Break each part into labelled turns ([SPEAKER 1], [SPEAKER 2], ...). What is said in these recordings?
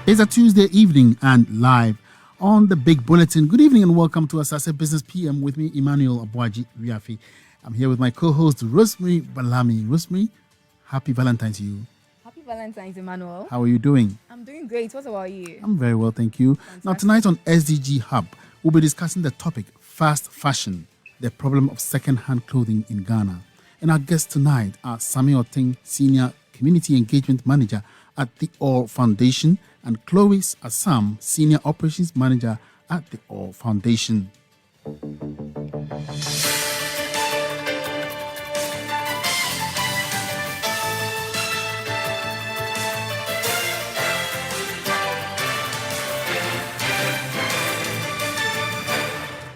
[SPEAKER 1] It's a Tuesday evening and live on the Big Bulletin. Good evening and welcome to Asaase Business PM with me, Emmanuel Aboagye-Wiafe. I'm here with my co-host, Rosemary Balami. Rosemary, happy Valentine's to you.
[SPEAKER 2] Happy Valentine's, Emmanuel.
[SPEAKER 1] How are you doing?
[SPEAKER 2] I'm doing great. What about you?
[SPEAKER 1] I'm very well, thank you.
[SPEAKER 2] Fantastic.
[SPEAKER 1] Now, tonight on SDG-Hub, we'll be discussing the topic, fast fashion, the problem of second-hand clothing in Ghana. And our guests tonight are Sammy Oteng, Senior Community Engagement Manager at the All Foundation, and Chloe Asaam, Senior Operations Manager at the All Foundation.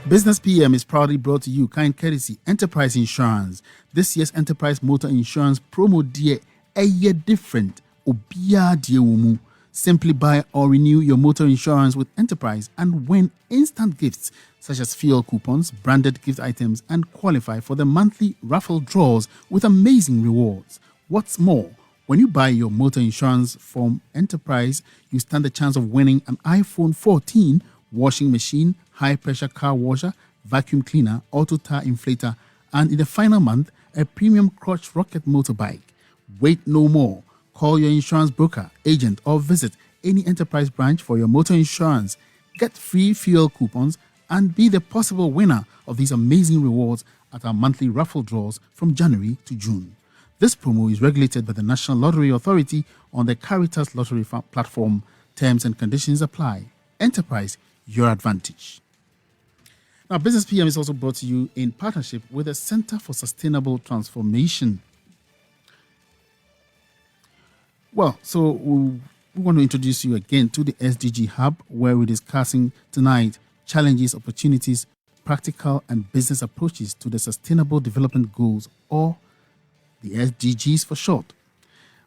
[SPEAKER 1] Business PM is proudly brought to you kind courtesy Enterprise Insurance. This year's Enterprise Motor Insurance promo dear a year different. Obia diewumu. Simply buy or renew your motor insurance with Enterprise and win instant gifts such as fuel coupons, branded gift items, and qualify for the monthly raffle draws with amazing rewards. What's more, when you buy your motor insurance from Enterprise, you stand a chance of winning an iPhone 14, washing machine, high-pressure car washer, vacuum cleaner, auto tire inflator, and in the final month, a premium crotch rocket motorbike. Wait no more. Call your insurance broker, agent, or visit any Enterprise branch for your motor insurance. Get free fuel coupons and be the possible winner of these amazing rewards at our monthly raffle draws from January to June. This promo is regulated by the National Lottery Authority on the Caritas Lottery platform. Terms and conditions apply. Enterprise, your advantage. Now, Business PM is also brought to you in partnership with the Center for Sustainable Transformation. Well, so we want to introduce you again to the SDG-Hub, where we're discussing tonight challenges, opportunities, practical and business approaches to the Sustainable Development Goals, or the SDGs for short.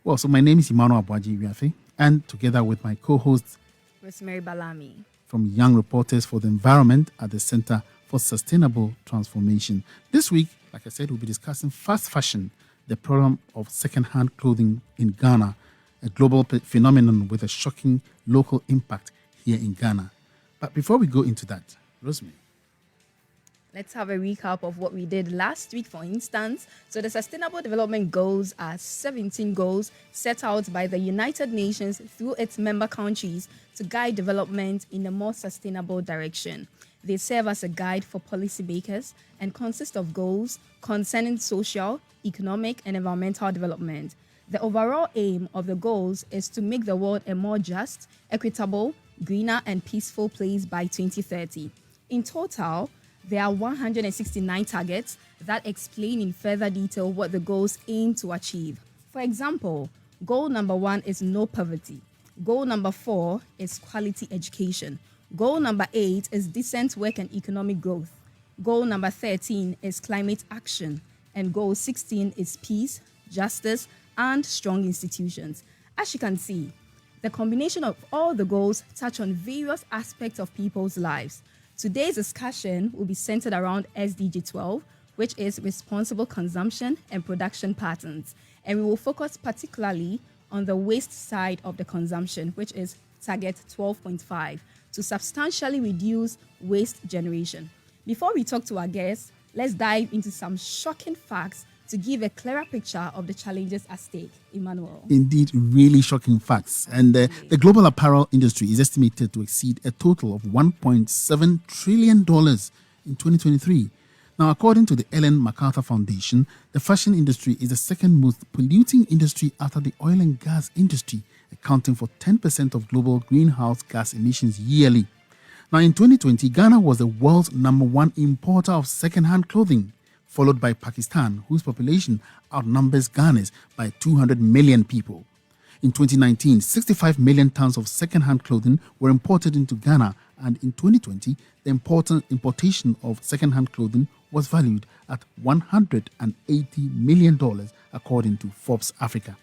[SPEAKER 1] Well, so my name is Emmanuel Aboagye-Wiafe, and together with my co-host,
[SPEAKER 2] Rosemary Balami,
[SPEAKER 1] from Young Reporters for the Environment at the Center for Sustainable Transformation. This week, like I said, we'll be discussing fast fashion, the problem of second-hand clothing in Ghana, a global phenomenon with a shocking local impact here in Ghana. But before we go into that, Rosemary,
[SPEAKER 2] let's have a recap of what we did last week, for instance. So the Sustainable Development Goals are 17 goals set out by the United Nations through its member countries to guide development in a more sustainable direction. They serve as a guide for policymakers and consist of goals concerning social, economic, and environmental development. The overall aim of the goals is to make the world a more just, equitable, greener, and peaceful place by 2030. In total, there are 169 targets that explain in further detail what the goals aim to achieve. For example, goal number 1 is no poverty. Goal number 4 is quality education. Goal number 8 is decent work and economic growth. Goal number 13 is climate action. And goal 16 is peace, justice, and strong institutions. As you can see, the combination of all the goals touch on various aspects of people's lives. Today's discussion will be centered around SDG 12, which is responsible consumption and production patterns. And we will focus particularly on the waste side of the consumption, which is target 12.5, to substantially reduce waste generation. Before we talk to our guests, let's dive into some shocking facts to give a clearer picture of the challenges at stake. Emmanuel.
[SPEAKER 1] Indeed, really shocking facts. And the global apparel industry is estimated to exceed a total of $1.7 trillion in 2023. Now, according to the Ellen MacArthur Foundation, the fashion industry is the second most polluting industry after the oil and gas industry, accounting for 10% of global greenhouse gas emissions yearly. Now, in 2020, Ghana was the world's #1 importer of second-hand clothing, followed by Pakistan, whose population outnumbers Ghana's by 200 million people. In 2019, 65 million tons of second-hand clothing were imported into Ghana, and in 2020, the importation of second-hand clothing was valued at $180 million, according to Forbes Africa.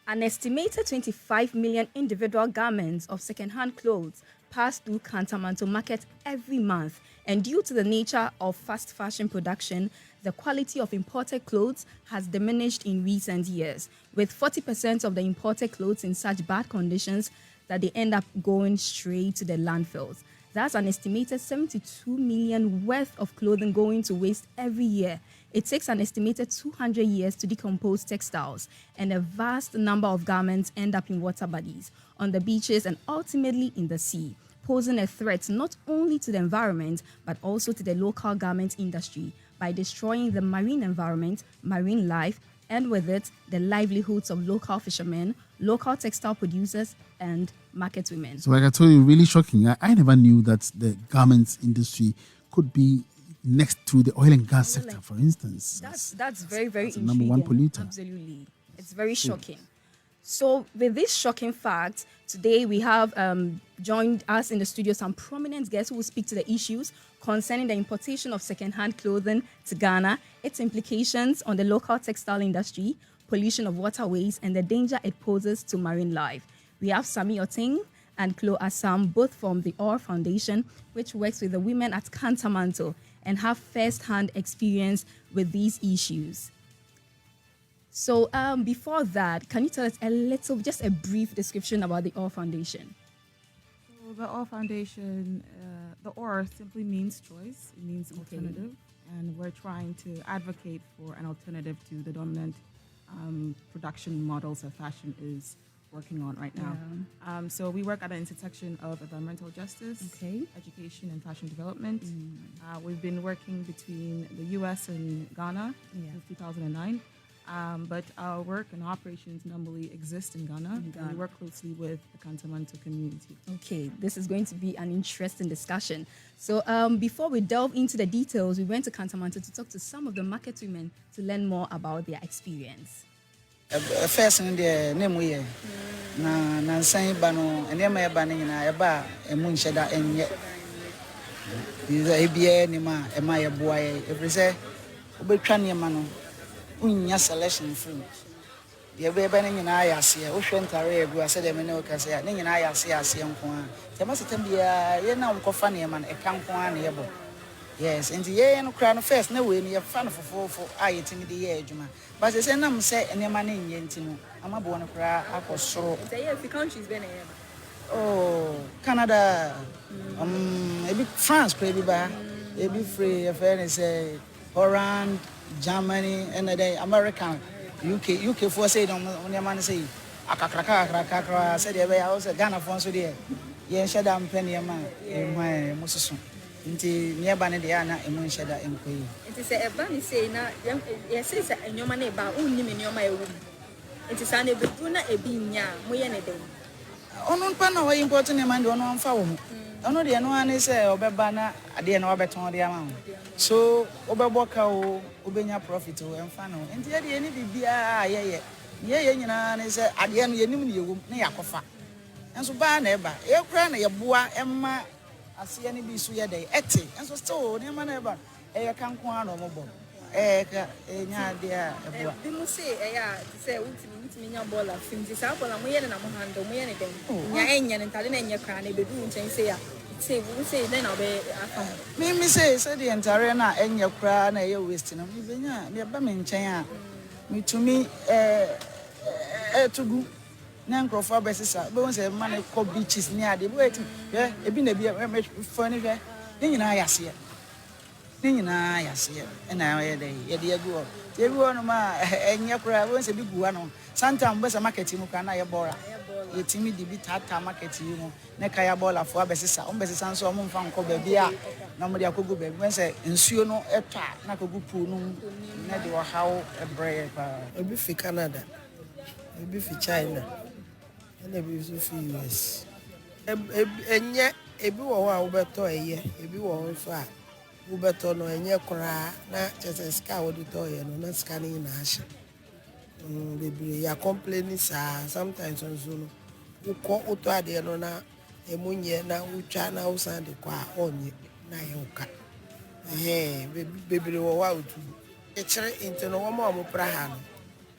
[SPEAKER 2] An estimated 25 million individual garments of second-hand clothes pass through Kantamanto market every month, and due to the nature of fast fashion production, the quality of imported clothes has diminished in recent years, with 40% of the imported clothes in such bad conditions that they end up going straight to the landfills. That's an estimated 72 million worth of clothing going to waste every year. It takes an estimated 200 years to decompose textiles, and a vast number of garments end up in water bodies, on the beaches, and ultimately in the sea, posing a threat not only to the environment, but also to the local garment industry by destroying the marine environment, marine life, and with it, the livelihoods of local fishermen, local textile producers, and market women.
[SPEAKER 1] So like I told you, really shocking. I never knew that the garments industry could be next to the oil and gas sector, for instance.
[SPEAKER 2] That's very, very
[SPEAKER 1] that's the
[SPEAKER 2] intriguing.
[SPEAKER 1] number one polluter.
[SPEAKER 2] Absolutely. It's very shocking. So with this shocking fact, today we have joined us in the studio some prominent guests who will speak to the issues concerning the importation of second-hand clothing to Ghana, its implications on the local textile industry, pollution of waterways, and the danger it poses to marine life. We have Sammy Oteng and Asaam, both from the OR Foundation, which works with the women at Kantamanto and have first-hand experience with these issues. So before that, can you tell us just a brief description about the OR Foundation?
[SPEAKER 3] So the OR Foundation, the OR simply means choice. It means alternative. And we're trying to advocate for an alternative to the dominant production models that fashion is working on right now. Yeah. So we work at an intersection of environmental justice, education, and fashion development. We've been working between the U.S. and Ghana since 2009. But our work and operations normally exist in Ghana. And we work closely with the Kantamanto community.
[SPEAKER 2] Okay, this is going to be an interesting discussion. So before we delve into the details, we went to Kantamanto to talk to some of the market women to learn more about their experience.
[SPEAKER 4] First in the name we na saying bano and then my banning na eba a moon shada and yet is a BA nima a my boy every say Obetran mano unya selection fruit. The baby in I see a ocean tare, I said a minute can say, and I see a young one. There must be a now cofany man a campuan able. Yes, and the year and crown first, no way near fun for I eating the age, man. But the same say any money in Yentino. I'm a born cry, I was so.
[SPEAKER 2] The country's been
[SPEAKER 4] Oh, Canada, maybe France, pretty bad, maybe free affair say Holland, Germany, and the day American, UK for say on your man say, Akakra, said I was a Ghana phone so there. Yes, shut down penny a man, my Moses. Into nearby the Anna and Monshada and Quay.
[SPEAKER 5] It is a bunny say now, yes, and your money about only in your my room. It is an ebuna a being ya, Moyane day.
[SPEAKER 4] On panel, important a man on phone. I know the one is a Obebana, I didn't know better on the amount. So, Oberboka, Obenya Profit, and Fano, and the end of the yeah, is at the end of the room, Neakofa. And so, Barnaba, your crown, your boa, Emma. I see any be so day, eti, and so still, never never, a canquan or mobile. Dear,
[SPEAKER 5] they must say, say, ultimately, your ball of things is up on a way and I'm handle me anything. Yan and Talin, your cranny, be doing say, we say, then I'll be
[SPEAKER 4] me say, said the entire and your crown, a wasting of me, your bumming chain. Me to me, to go. Nankro for Bessisa, but once a man called beaches near the waiting. Yeah, it been a bit furniture. Then I see it. Then I see it. And now a day, a dear go. Everyone of my and your crowd was a big one. Sometimes was a market in Mukana Bora. You timid the bit at market, you know. Nekaya Bola for Bessisa, Bessisa, so I'm from Cobebia. Nobody could go back. When say, and so no a trap, not a good pool, no, how a brave. A bit for Canada, a bit for China. And a bit for US. And yet, a bit of Uberto a year, a bit of fat. Uberto no and your cry, not just a scour the toy and not scanning in Ash. They are complaining, sometimes on Zulu. You call Uta de Nona, a moon now, China outside the car on you, Nayoka. Hey, baby, wow, it's into no more Prahan.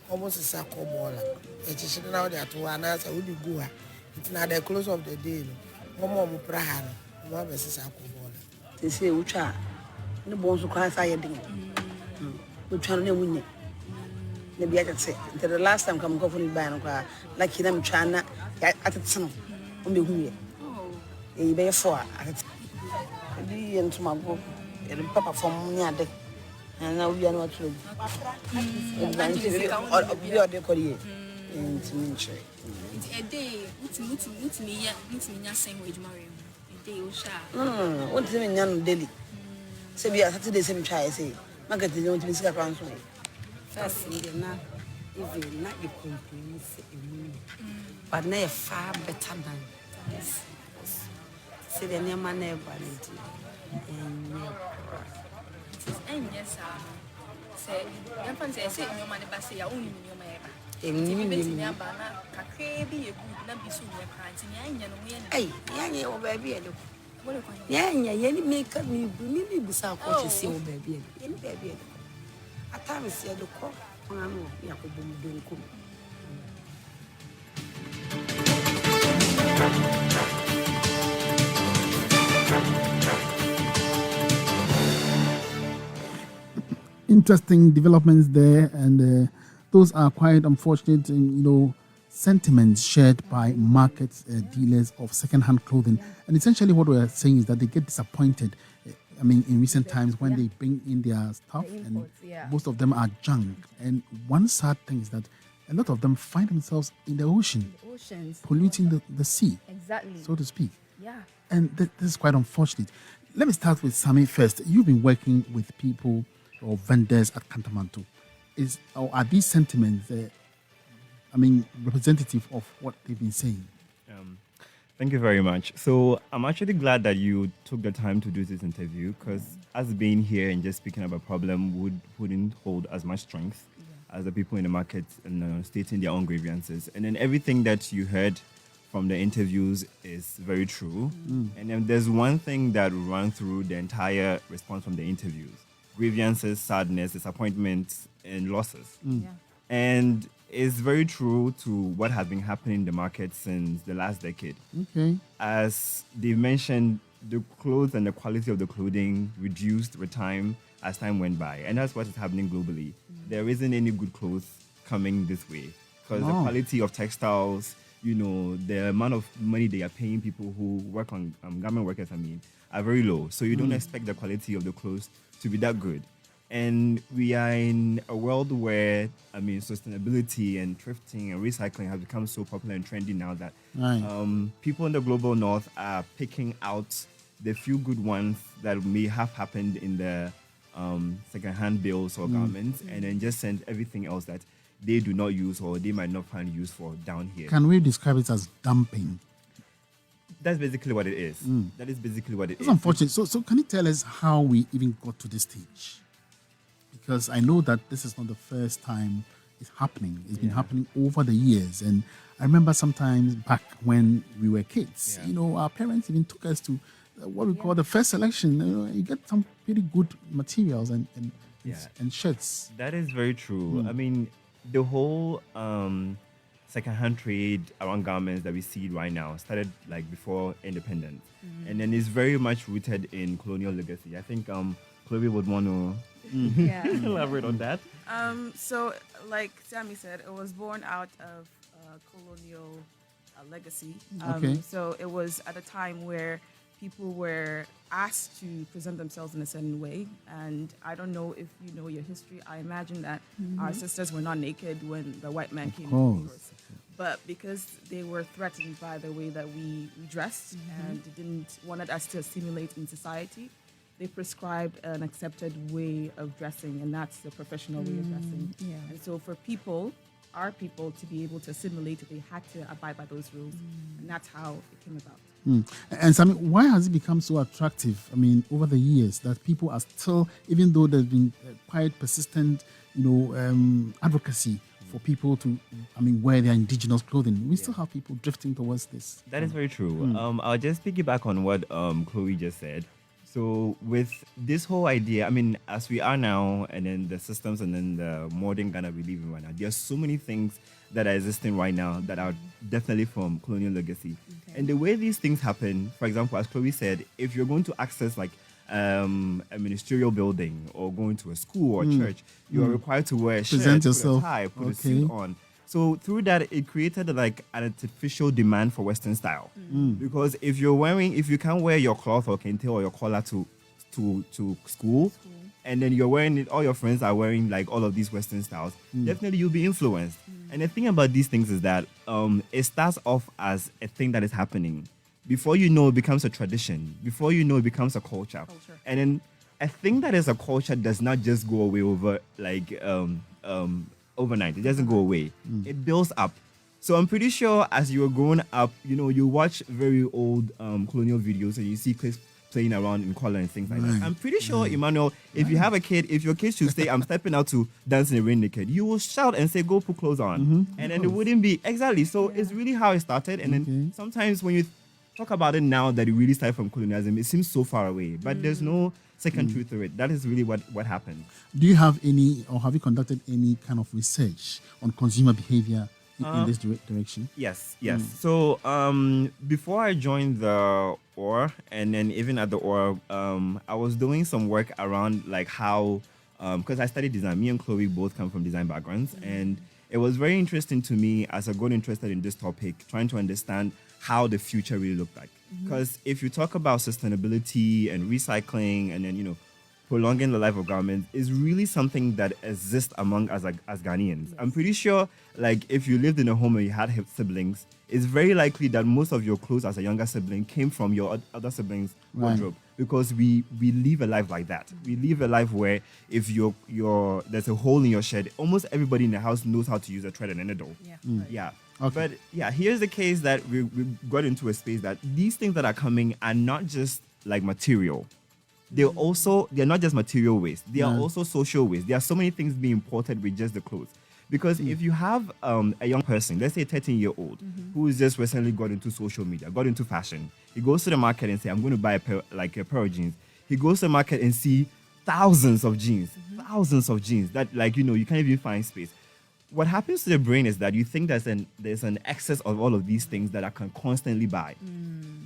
[SPEAKER 4] Almost a sack of baller. It is now there to an answer. Would you go? It's not the close of the day. One more Prahan, one is a sack of baller. They say, which are the bones who cry fire ding. Which are no winning. Maybe I can say, the last time come go for the bank, like him China at the sun. who
[SPEAKER 5] Oh.
[SPEAKER 4] you be for the and to my book, and papa from Yade, and now we are not true. And we are the Korea in Timinche.
[SPEAKER 5] A day, what's me, same wage, Mario. A day,
[SPEAKER 4] No, what's in young daily? Say we are Saturday, same try, say, market is going to be sick around.
[SPEAKER 6] First, you're not even not your complaints, but they're far better than this. Say the name man never
[SPEAKER 5] and yes, say, say, your money, but say, I only in your man.
[SPEAKER 6] Hey, young baby. Yeah, any make me beside what you see, baby. Any baby. At times, see the cock. I know, Yakob doing cool.
[SPEAKER 1] Interesting developments there, and those are quite unfortunate, sentiments shared by market dealers of second-hand clothing. And essentially what we're saying is that they get disappointed, in recent times when they bring in their stuff, and most of them are junk. And one sad thing is that a lot of them find themselves in the ocean, polluting the sea, so to speak.
[SPEAKER 2] Yeah.
[SPEAKER 1] And this is quite unfortunate. Let me start with Sammy first. You've been working with people or vendors at Kantamanto. Are these sentiments, representative of what they've been saying?
[SPEAKER 7] Thank you very much. So I'm actually glad that you took the time to do this interview, because us being here and just speaking about a problem wouldn't hold as much strength as the people in the market and stating their own grievances. And then everything that you heard from the interviews is very true. And then there's one thing that ran through the entire response from the interviews: grievances, sadness, disappointments, and losses. And it's very true to what has been happening in the market since the last decade.
[SPEAKER 1] Okay.
[SPEAKER 7] As they mentioned, the clothes and the quality of the clothing reduced with time as time went by. And that's what is happening globally. There isn't any good clothes coming this way, because the quality of textiles, the amount of money they are paying people who work on garment workers, are very low. So you don't expect the quality of the clothes to be that good. And we are in a world where, sustainability and thrifting and recycling has become so popular and trendy now that people in the global north are picking out the few good ones that may have happened in the second-hand bills or garments, and then just send everything else that they do not use or they might not find use for down here.
[SPEAKER 1] Can we describe it as dumping?
[SPEAKER 7] That's basically what it is. That is basically what it is.
[SPEAKER 1] It's unfortunate. So can you tell us how we even got to this stage? Because I know that this is not the first time it's happening. It's been happening over the years. And I remember sometimes back when we were kids, our parents even took us to what we call the first selection. You get some pretty good materials and shirts.
[SPEAKER 7] That is very true. The whole second-hand trade around garments that we see right now started like before independence. And then it's very much rooted in colonial legacy. I think Chloe would want to elaborate on that.
[SPEAKER 3] So, like Sammy said, it was born out of colonial legacy. So it was at a time where people were asked to present themselves in a certain way. And I don't know if you know your history. I imagine that our sisters were not naked when the white man came in. But because they were threatened by the way that we dressed and wanted us to assimilate in society, they prescribed an accepted way of dressing, and that's the professional way of dressing. And so for our people to be able to assimilate, they had to abide by those rules. And that's how it came about.
[SPEAKER 1] And Sammy, why has it become so attractive? Over the years, that people are still, even though there's been quite persistent, advocacy for people to, wear their indigenous clothing, we still have people drifting towards this.
[SPEAKER 7] That is very true. I'll just piggyback on what Chloe just said. So with this whole idea, as we are now, and then the systems and then the modern Ghana we live in right now, there are so many things that are existing right now that are definitely from colonial legacy. And the way these things happen, for example, as Chloe said, if you're going to access like a ministerial building or going to a school or church, you are required to wear a shirt, put a tie, put a suit on. So through that, it created like an artificial demand for Western style. Because if you can't wear your cloth or kente or your collar to school, and then you're wearing it, all your friends are wearing like all of these Western styles, definitely you'll be influenced. And the thing about these things is that it starts off as a thing that is happening. Before you know, it becomes a tradition. Before you know, it becomes a culture. And then a thing that is a culture does not just go away over like overnight. It doesn't go away. It builds up. So I'm pretty sure as you were growing up, you watch very old colonial videos and you see kids playing around in color and things like that. I'm pretty sure, Emmanuel, if you have a kid, if your kid should say, I'm stepping out to dance in the rain naked, you will shout and say, go put clothes on. And then it wouldn't be, exactly. So it's really how it started. And then sometimes when you talk about it now that it really started from colonialism, it seems so far away. But there's no second truth to it. That is really what happened.
[SPEAKER 1] Do you have any, or have you conducted any kind of research on consumer behavior in this direction?
[SPEAKER 7] Yes. So before I joined the OR, and then even at the OR, I was doing some work around like how, because I studied design. Me and Chloe both come from design backgrounds, and it was very interesting to me as I got interested in this topic, trying to understand how the future really looked like. Because if you talk about sustainability and recycling, and then prolonging the life of garments is really something that exists among us as Ghanaians. I'm pretty sure, like, if you lived in a home and you had siblings, it's very likely that most of your clothes as a younger sibling came from your other siblings' wardrobe, because we live a life like that. We live a life where if there's a hole in your shed, almost everybody in the house knows how to use a thread and a needle. Yeah. Okay. But here's the case that we got into a space that these things that are coming are not just like material. They're not just material waste. They are also social waste. There are so many things being imported with just the clothes. Because if you have a young person, let's say a 13-year-old, who is just recently got into social media, got into fashion, he goes to the market and say, I'm going to buy a pair of jeans. He goes to the market and see thousands of jeans that you can't even find space. What happens to the brain is that you think there's an excess of all of these things that I can constantly buy.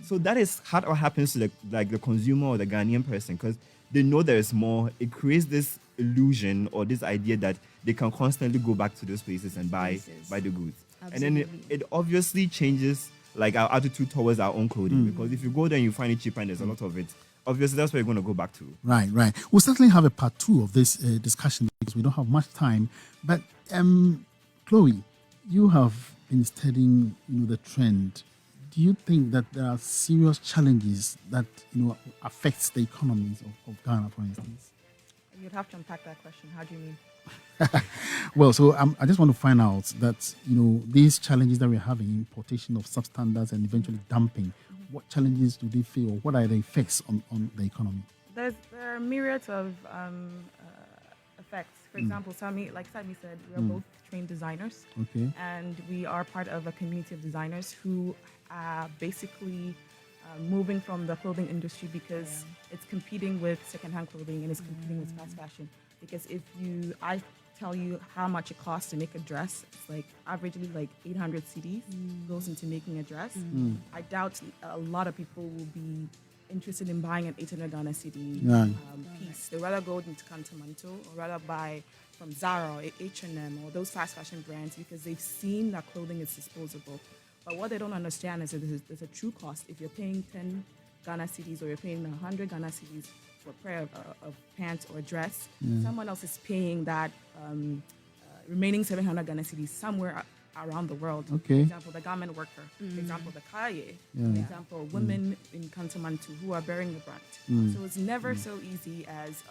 [SPEAKER 7] So that is what happens to the consumer or the Ghanaian person, because they know there is more. It creates this illusion or this idea that they can constantly go back to those places and buy the goods. Absolutely. And then it obviously changes like our attitude towards our own clothing, because if you go there and you find it cheaper and there's a lot of it, obviously that's where you're going to go back to. Right.
[SPEAKER 1] We'll certainly have a part 2 of this discussion because we don't have much time. But Chloe, you have been studying the trend. Do you think that there are serious challenges that affects the economies of Ghana, for instance?
[SPEAKER 3] You'd have to unpack that question. How do you mean?
[SPEAKER 1] Well, so I just want to find out that these challenges that we're having, importation of substandards and eventually dumping, what challenges do they feel? What are the effects on the economy?
[SPEAKER 3] There are myriads of effects. For example, Sammy said, we are both trained designers.
[SPEAKER 1] Okay.
[SPEAKER 3] And we are part of a community of designers who are basically moving from the clothing industry because it's competing with secondhand clothing and it's competing with fast fashion. Because I tell you how much it costs to make a dress, it's like averagely like 800 cedis goes into making a dress. I doubt a lot of people will be interested in buying an 800 Ghana cedi piece. They rather go into Kantamanto or rather buy from Zara or H&M or those fast fashion brands because they've seen that clothing is disposable. But what they don't understand is that there's a true cost. If you're paying 10 Ghana cedis or you're paying 100 Ghana cedis for a pair of pants or a dress, someone else is paying that remaining 700 Ghana cedis somewhere around the world.
[SPEAKER 1] Okay.
[SPEAKER 3] For example, the garment worker. For example, the kaye. For example, women in Kantamantu who are bearing the brunt. So it's never so easy as,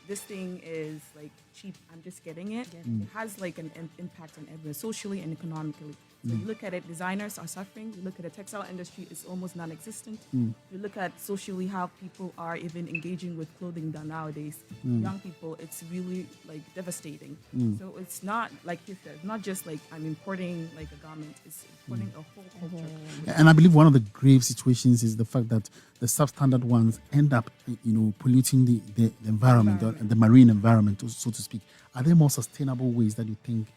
[SPEAKER 3] this thing is like cheap, I'm just getting it. It has like an impact on everyone, socially and economically. So you look at it, designers are suffering. You look at the textile industry, it's almost non-existent. You look at socially how people are even engaging with clothing nowadays. Young people, it's really like devastating. So it's not, like you said, not just like I'm importing like a garment, it's importing a whole culture.
[SPEAKER 1] And I believe one of the grave situations is the fact that the substandard ones end up, polluting the environment, the marine environment, so to speak. Are there more sustainable ways that you think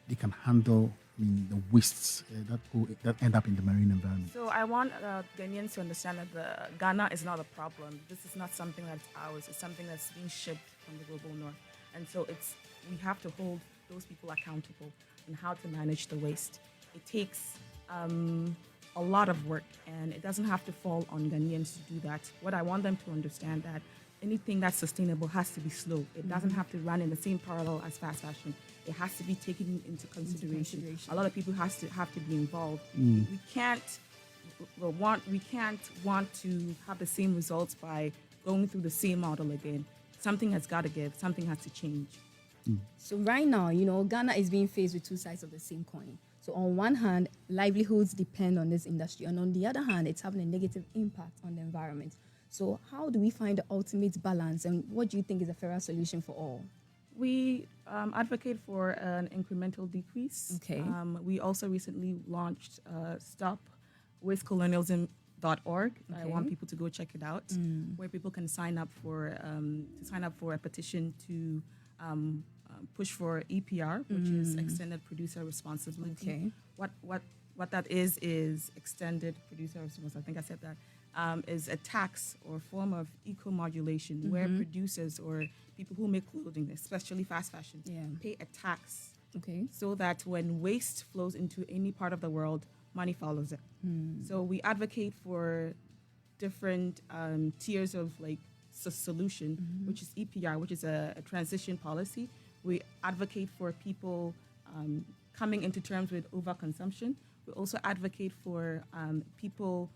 [SPEAKER 1] they can handle the wastes that end up in the marine environment?
[SPEAKER 3] So I want Ghanaians to understand that Ghana is not a problem. This is not something that's ours. It's something that's being shipped from the global north. And so we have to hold those people accountable. in how to manage the waste. It takes a lot of work, and it doesn't have to fall on Ghanaians to do that. What I want them to understand that anything that's sustainable has to be slow. It doesn't have to run in the same parallel as fast fashion. It has to be taken into consideration. A lot of people have to be involved. We can't want to have the same results by going through the same model again. Something has got to give. Something has to change.
[SPEAKER 2] So right now, Ghana is being faced with two sides of the same coin. So on one hand, livelihoods depend on this industry, and on the other hand, it's having a negative impact on the environment. So how do we find the ultimate balance, and what do you think is a fairer solution for all?
[SPEAKER 3] We advocate for an incremental decrease.
[SPEAKER 2] Okay.
[SPEAKER 3] We also recently launched stopwastecolonialism.org. I want people to go check it out, where people can sign up for a petition to push for EPR, which is extended producer responsibility.
[SPEAKER 2] Okay.
[SPEAKER 3] What that is extended producer responsibility. I think I said that. Is a tax or form of eco-modulation where producers or people who make clothing, especially fast fashion, pay a tax.
[SPEAKER 2] Okay.
[SPEAKER 3] So that when waste flows into any part of the world, money follows it. So we advocate for different tiers of solution, which is EPR, which is a transition policy. We advocate for people coming into terms with overconsumption. We also advocate for people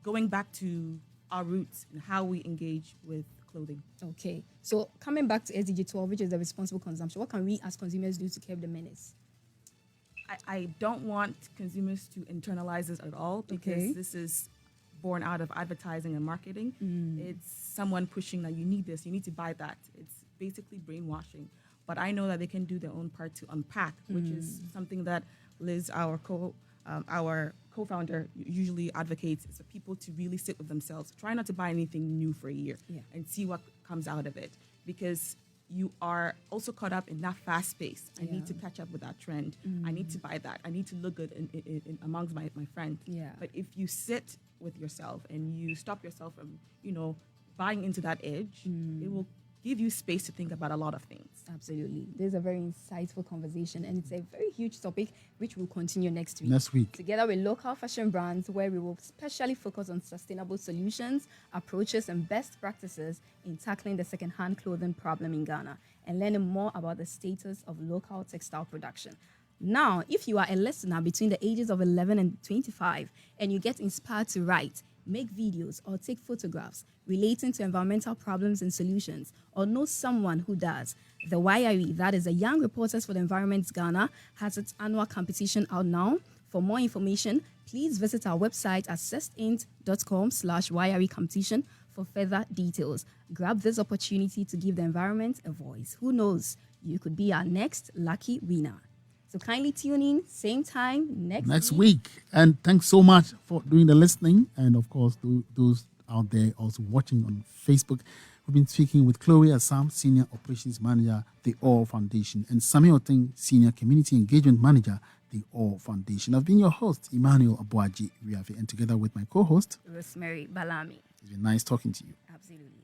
[SPEAKER 3] going back to our roots and how we engage with clothing.
[SPEAKER 2] Okay. So coming back to SDG-12, which is the responsible consumption, what can we as consumers do to curb the menace?
[SPEAKER 3] I don't want consumers to internalize this at all, because this is born out of advertising and marketing. It's someone pushing that you need this, you need to buy that. It's basically brainwashing. But I know that they can do their own part to unpack, which is something that Liz, our co-founder, usually advocates, is for people to really sit with themselves. Try not to buy anything new for a year and see what comes out of it, because you are also caught up in that fast pace. I need to catch up with that trend. I need to buy that. I need to look good in amongst my friends.
[SPEAKER 2] Yeah.
[SPEAKER 3] But if you sit with yourself and you stop yourself from, buying into that edge, it will give you space to think about a lot of things.
[SPEAKER 2] Absolutely. This is a very insightful conversation, and it's a very huge topic which will continue next week. Together with local fashion brands, where we will specially focus on sustainable solutions, approaches, and best practices in tackling the second-hand clothing problem in Ghana, and learning more about the status of local textile production. Now, if you are a listener between the ages of 11 and 25 and you get inspired to write, make videos, or take photographs relating to environmental problems and solutions, or know someone who does, the YRE, that is the Young Reporters for the Environment Ghana, has its annual competition out now. For more information, please visit our website at cestint.com/YRE competition for further details. Grab this opportunity to give the environment a voice. Who knows, you could be our next lucky winner. So kindly tune in, same time next
[SPEAKER 1] week. And thanks so much for doing the listening. And of course, those out there also watching on Facebook. We've been speaking with Chloe Asaam, Senior Operations Manager, the All Foundation, and Sammy Oteng, Senior Community Engagement Manager, the All Foundation. I've been your host, Emmanuel Aboagye-Wiafe, and together with my co-host,
[SPEAKER 2] Rosemary Balami.
[SPEAKER 1] It's been nice talking to you.
[SPEAKER 2] Absolutely.